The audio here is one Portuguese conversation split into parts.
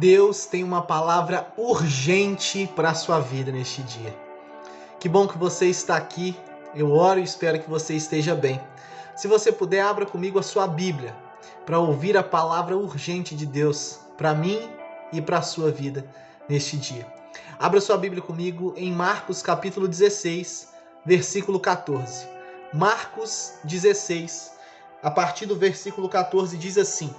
Deus tem uma palavra urgente para a sua vida neste dia. Que bom que você está aqui. Eu oro e espero que você esteja bem. Se você puder, abra comigo a sua Bíblia para ouvir a palavra urgente de Deus para mim e para a sua vida neste dia. Abra sua Bíblia comigo em Marcos capítulo 16, versículo 14. Marcos 16, a partir do versículo 14, diz assim: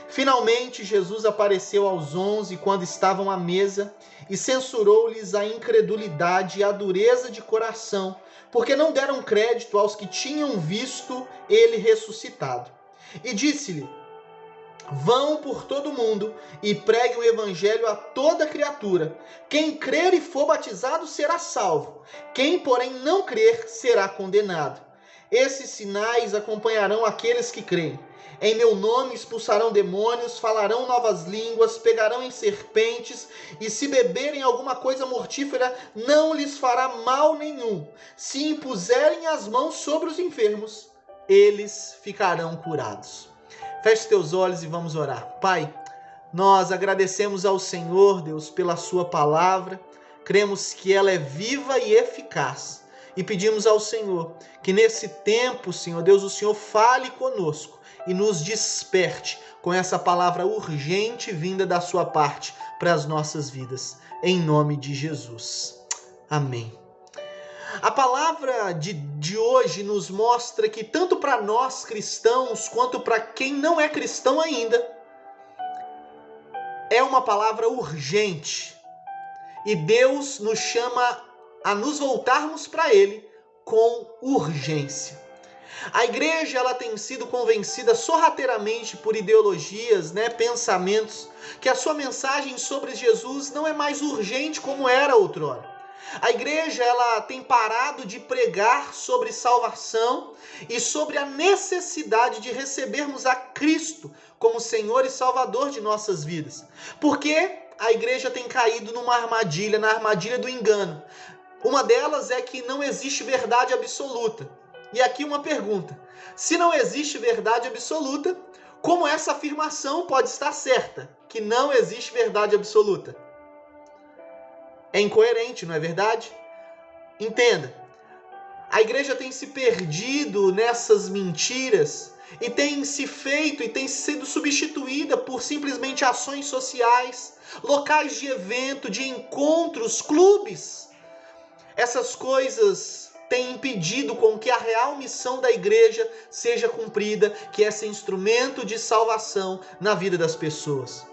Finalmente Jesus apareceu aos 11 quando estavam à mesa e censurou-lhes a incredulidade e a dureza de coração, porque não deram crédito aos que tinham visto ele ressuscitado. E disse-lhe: Vão por todo o mundo e preguem o evangelho a toda criatura. Quem crer e for batizado será salvo. Quem, porém, não crer será condenado. Esses sinais acompanharão aqueles que creem. Em meu nome expulsarão demônios, falarão novas línguas, pegarão em serpentes, e se beberem alguma coisa mortífera, não lhes fará mal nenhum. Se impuserem as mãos sobre os enfermos, eles ficarão curados. Feche teus olhos e vamos orar. Pai, nós agradecemos ao Senhor, Deus, pela sua palavra. Cremos que ela é viva e eficaz. E pedimos ao Senhor que nesse tempo, Senhor Deus, o Senhor fale conosco e nos desperte com essa palavra urgente vinda da sua parte para as nossas vidas. Em nome de Jesus. Amém. A palavra de hoje nos mostra que tanto para nós cristãos quanto para quem não é cristão ainda, é uma palavra urgente. E Deus nos chama a nos voltarmos para Ele com urgência. A igreja ela tem sido convencida sorrateiramente por ideologias, pensamentos, que a sua mensagem sobre Jesus não é mais urgente como era outrora. A igreja ela tem parado de pregar sobre salvação e sobre a necessidade de recebermos a Cristo como Senhor e Salvador de nossas vidas. Porque a igreja tem caído numa armadilha, na armadilha do engano. Uma delas é que não existe verdade absoluta. E aqui uma pergunta: se não existe verdade absoluta, como essa afirmação pode estar certa, que não existe verdade absoluta? É incoerente, não é verdade? Entenda, a igreja tem se perdido nessas mentiras e tem se feito e tem sido substituída por simplesmente ações sociais, locais de evento, de encontros, clubes. Essas coisas têm impedido com que a real missão da igreja seja cumprida, que é ser instrumento de salvação na vida das pessoas.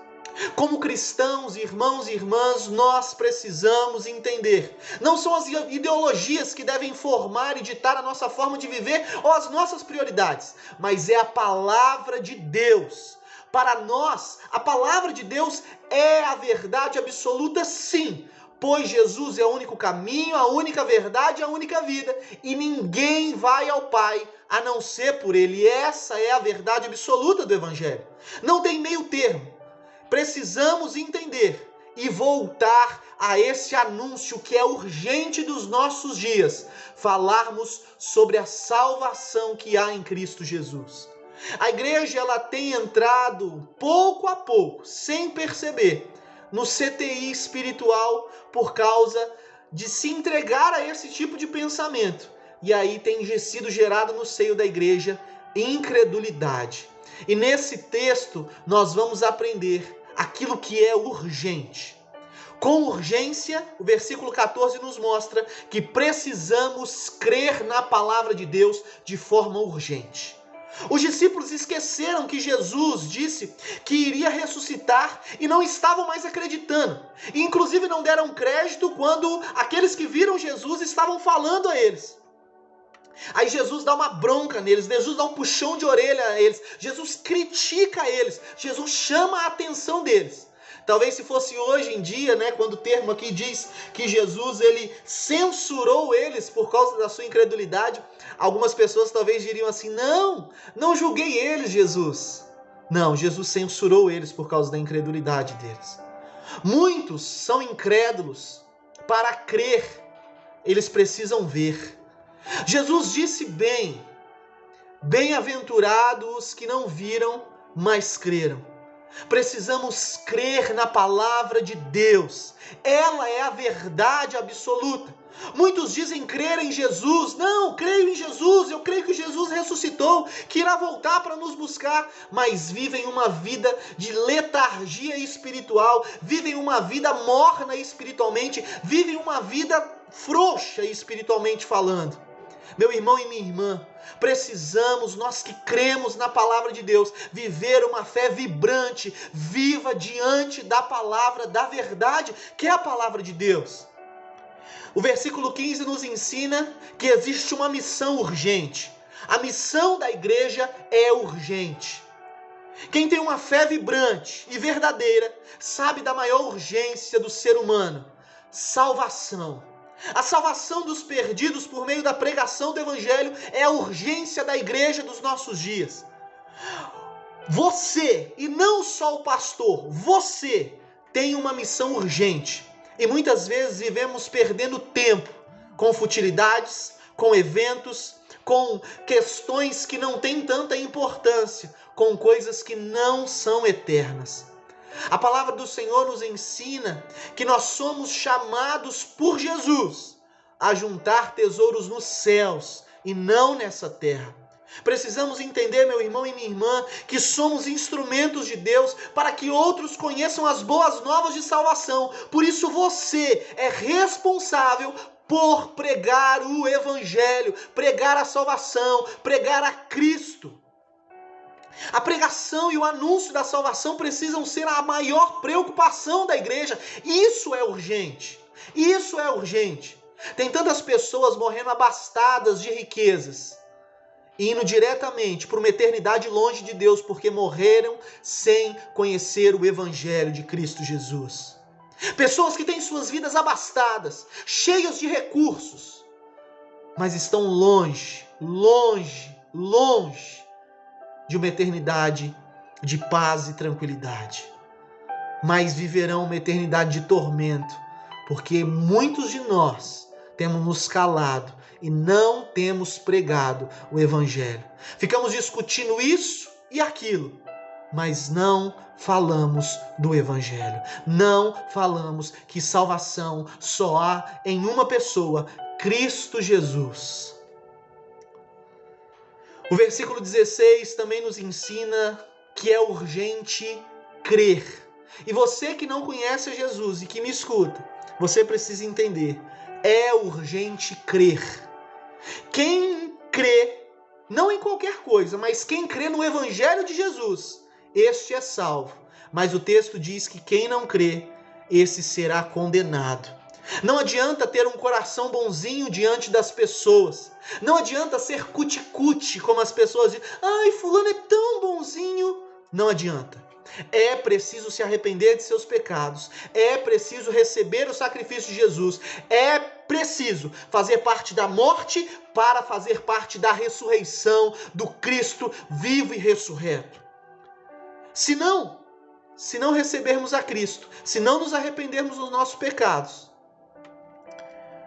Como cristãos, irmãos e irmãs, nós precisamos entender. Não são as ideologias que devem formar e ditar a nossa forma de viver ou as nossas prioridades, mas é a palavra de Deus. Para nós, a palavra de Deus é a verdade absoluta, sim, pois Jesus é o único caminho, a única verdade e a única vida, e ninguém vai ao Pai a não ser por Ele. Essa é a verdade absoluta do Evangelho. Não tem meio termo. Precisamos entender e voltar a esse anúncio que é urgente dos nossos dias, falarmos sobre a salvação que há em Cristo Jesus. A igreja ela tem entrado pouco a pouco, sem perceber, no CTI espiritual por causa de se entregar a esse tipo de pensamento. E aí tem sido gerado no seio da igreja incredulidade. E nesse texto nós vamos aprender aquilo que é urgente. Com urgência, o versículo 14 nos mostra que precisamos crer na palavra de Deus de forma urgente. Os discípulos esqueceram que Jesus disse que iria ressuscitar e não estavam mais acreditando. E inclusive não deram crédito quando aqueles que viram Jesus estavam falando a eles. Aí Jesus dá uma bronca neles, Jesus dá um puxão de orelha a eles, Jesus critica eles, Jesus chama a atenção deles. Talvez se fosse hoje em dia, quando o termo aqui diz que Jesus ele censurou eles por causa da sua incredulidade, algumas pessoas talvez diriam assim: não julguei eles, Jesus. Não, Jesus censurou eles por causa da incredulidade deles. Muitos são incrédulos. Para crer, eles precisam ver. Jesus disse bem-aventurados os que não viram, mas creram. Precisamos crer na palavra de Deus. Ela é a verdade absoluta. Muitos dizem crer em Jesus. Não, creio em Jesus, eu creio que Jesus ressuscitou, que irá voltar para nos buscar. Mas vivem uma vida de letargia espiritual, vivem uma vida morna espiritualmente, vivem uma vida frouxa espiritualmente falando. Meu irmão e minha irmã, precisamos, nós que cremos na palavra de Deus, viver uma fé vibrante, viva diante da palavra, da verdade, que é a palavra de Deus. O versículo 15 nos ensina que existe uma missão urgente. A missão da igreja é urgente. Quem tem uma fé vibrante e verdadeira, sabe da maior urgência do ser humano: salvação. A salvação dos perdidos por meio da pregação do Evangelho é a urgência da igreja dos nossos dias. Você, e não só o pastor, você tem uma missão urgente. E muitas vezes vivemos perdendo tempo com futilidades, com eventos, com questões que não têm tanta importância, com coisas que não são eternas. A palavra do Senhor nos ensina que nós somos chamados por Jesus a juntar tesouros nos céus e não nessa terra. Precisamos entender, meu irmão e minha irmã, que somos instrumentos de Deus para que outros conheçam as boas novas de salvação. Por isso você é responsável por pregar o Evangelho, pregar a salvação, pregar a Cristo. A pregação e o anúncio da salvação precisam ser a maior preocupação da igreja. Isso é urgente. Isso é urgente. Tem tantas pessoas morrendo abastadas de riquezas, indo diretamente para uma eternidade longe de Deus, porque morreram sem conhecer o Evangelho de Cristo Jesus. Pessoas que têm suas vidas abastadas, cheias de recursos, mas estão longe de uma eternidade de paz e tranquilidade. Mas viverão uma eternidade de tormento, porque muitos de nós temos nos calado e não temos pregado o Evangelho. Ficamos discutindo isso e aquilo, mas não falamos do Evangelho. Não falamos que salvação só há em uma pessoa, Cristo Jesus. O versículo 16 também nos ensina que é urgente crer. E você que não conhece Jesus e que me escuta, você precisa entender, é urgente crer. Quem crê, não em qualquer coisa, mas quem crê no Evangelho de Jesus, este é salvo. Mas o texto diz que quem não crê, esse será condenado. Não adianta ter um coração bonzinho diante das pessoas. Não adianta ser cuti-cuti, como as pessoas dizem. Ai, fulano é tão bonzinho. Não adianta. É preciso se arrepender de seus pecados. É preciso receber o sacrifício de Jesus. É preciso fazer parte da morte para fazer parte da ressurreição do Cristo vivo e ressurreto. Se não recebermos a Cristo, se não nos arrependermos dos nossos pecados,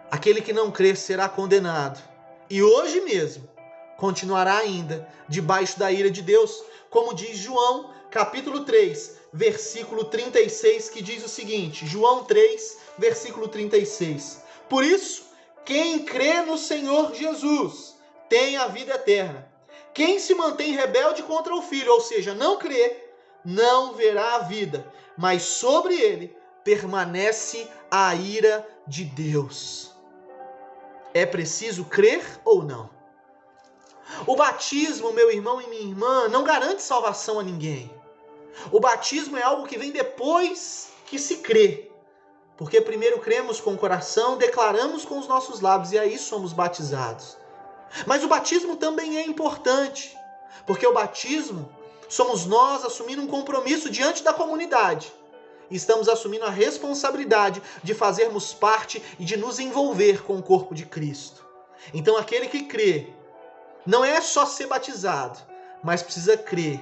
aquele que não crer será condenado. E hoje mesmo continuará ainda debaixo da ira de Deus, como diz João, capítulo 3, versículo 36, que diz o seguinte, João 3, versículo 36. Por isso, quem crê no Senhor Jesus tem a vida eterna. Quem se mantém rebelde contra o Filho, ou seja, não crê, não verá a vida, mas sobre ele permanece a ira de Deus. É preciso crer ou não? O batismo, meu irmão e minha irmã, não garante salvação a ninguém. O batismo é algo que vem depois que se crê. Porque primeiro cremos com o coração, declaramos com os nossos lábios e aí somos batizados. Mas o batismo também é importante. Porque o batismo somos nós assumindo um compromisso diante da comunidade. Estamos assumindo a responsabilidade de fazermos parte e de nos envolver com o corpo de Cristo. Então aquele que crê, não é só ser batizado, mas precisa crer.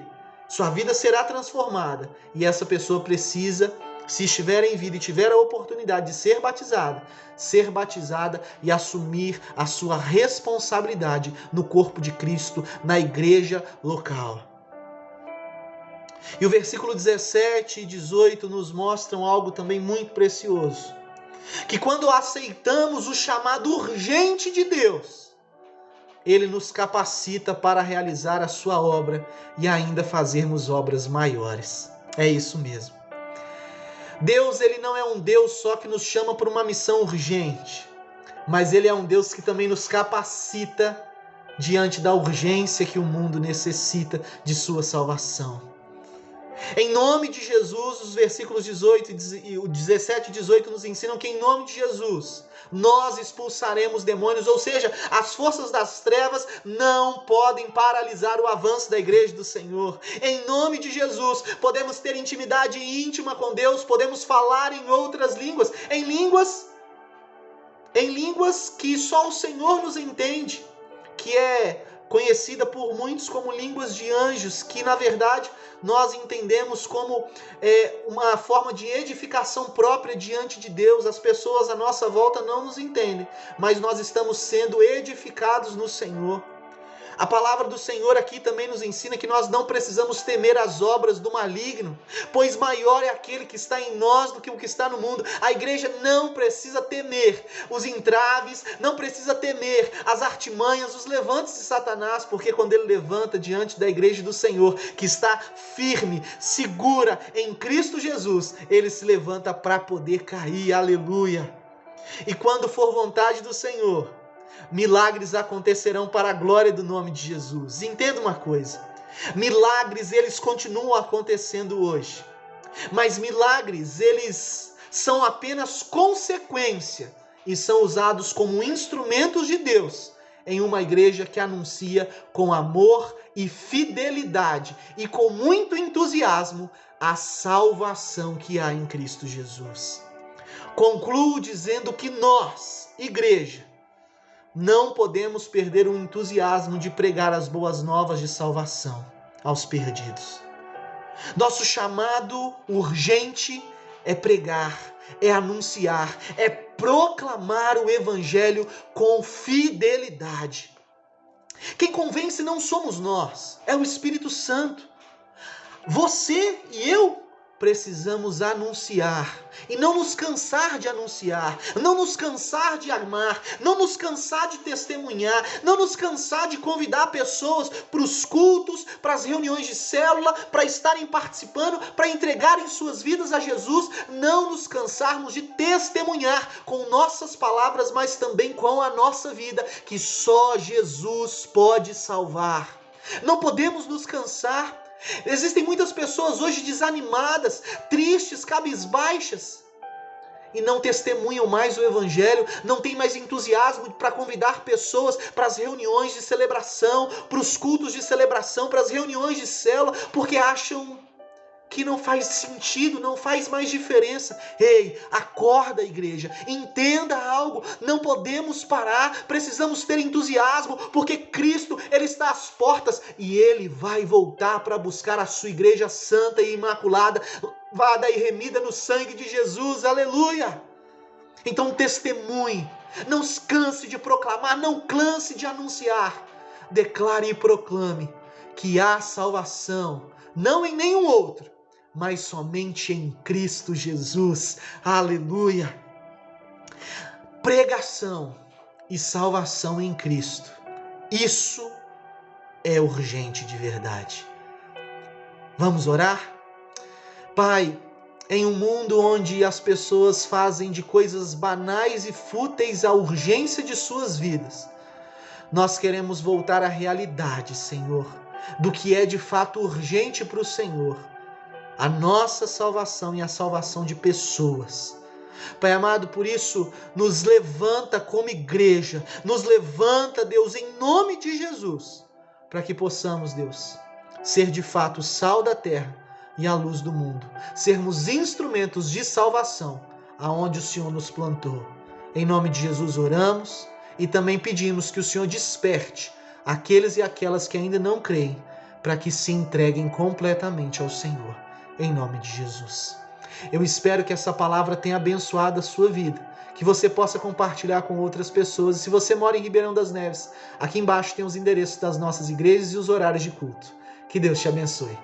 Sua vida será transformada e essa pessoa precisa, se estiver em vida e tiver a oportunidade de ser batizada e assumir a sua responsabilidade no corpo de Cristo, na igreja local. E o versículo 17 e 18 nos mostram algo também muito precioso. Que quando aceitamos o chamado urgente de Deus, Ele nos capacita para realizar a sua obra e ainda fazermos obras maiores. É isso mesmo. Deus, Ele não é um Deus só que nos chama por uma missão urgente, mas Ele é um Deus que também nos capacita diante da urgência que o mundo necessita de sua salvação. Em nome de Jesus, os versículos 17 e 18 nos ensinam que em nome de Jesus nós expulsaremos demônios, ou seja, as forças das trevas não podem paralisar o avanço da igreja do Senhor. Em nome de Jesus, podemos ter intimidade íntima com Deus, podemos falar em outras línguas, em línguas que só o Senhor nos entende, que é conhecida por muitos como línguas de anjos, que na verdade nós entendemos como uma forma de edificação própria diante de Deus. As pessoas à nossa volta não nos entendem, mas nós estamos sendo edificados no Senhor. A palavra do Senhor aqui também nos ensina que nós não precisamos temer as obras do maligno, pois maior é aquele que está em nós do que o que está no mundo. A igreja não precisa temer os entraves, não precisa temer as artimanhas, os levantes de Satanás, porque quando ele levanta diante da igreja do Senhor, que está firme, segura em Cristo Jesus, ele se levanta para poder cair, aleluia. E quando for vontade do Senhor, milagres acontecerão para a glória do nome de Jesus. Entenda uma coisa, milagres eles continuam acontecendo hoje, mas milagres eles são apenas consequência e são usados como instrumentos de Deus em uma igreja que anuncia com amor e fidelidade e com muito entusiasmo a salvação que há em Cristo Jesus. Concluo dizendo que nós, igreja, não podemos perder o entusiasmo de pregar as boas novas de salvação aos perdidos. Nosso chamado urgente é pregar, é anunciar, é proclamar o evangelho com fidelidade. Quem convence não somos nós, é o Espírito Santo. Você e eu precisamos anunciar e não nos cansar de anunciar, não nos cansar de amar, não nos cansar de testemunhar, não nos cansar de convidar pessoas para os cultos, para as reuniões de célula, para estarem participando, para entregarem suas vidas a Jesus, não nos cansarmos de testemunhar com nossas palavras, mas também com a nossa vida, que só Jesus pode salvar. Não podemos nos cansar. Existem muitas pessoas hoje desanimadas, tristes, cabisbaixas, e não testemunham mais o evangelho, não tem mais entusiasmo para convidar pessoas para as reuniões de celebração, para os cultos de celebração, para as reuniões de célula, porque acham que não faz sentido, não faz mais diferença. Ei, acorda, igreja, entenda algo, não podemos parar, precisamos ter entusiasmo, porque Cristo, Ele está às portas e Ele vai voltar para buscar a sua igreja santa e imaculada, lavada e remida no sangue de Jesus, aleluia. Então testemunhe, não se canse de proclamar, não canse de anunciar, declare e proclame que há salvação, não em nenhum outro, mas somente em Cristo Jesus, aleluia. Pregação e salvação em Cristo, isso é urgente de verdade. Vamos orar? Pai, em um mundo onde as pessoas fazem de coisas banais e fúteis a urgência de suas vidas, nós queremos voltar à realidade, Senhor, do que é de fato urgente para o Senhor, a nossa salvação e a salvação de pessoas. Pai amado, por isso, nos levanta como igreja, nos levanta, Deus, em nome de Jesus, para que possamos, Deus, ser de fato o sal da terra e a luz do mundo, sermos instrumentos de salvação aonde o Senhor nos plantou. Em nome de Jesus oramos e também pedimos que o Senhor desperte aqueles e aquelas que ainda não creem, para que se entreguem completamente ao Senhor. Em nome de Jesus. Eu espero que essa palavra tenha abençoado a sua vida, que você possa compartilhar com outras pessoas. E se você mora em Ribeirão das Neves, aqui embaixo tem os endereços das nossas igrejas e os horários de culto. Que Deus te abençoe.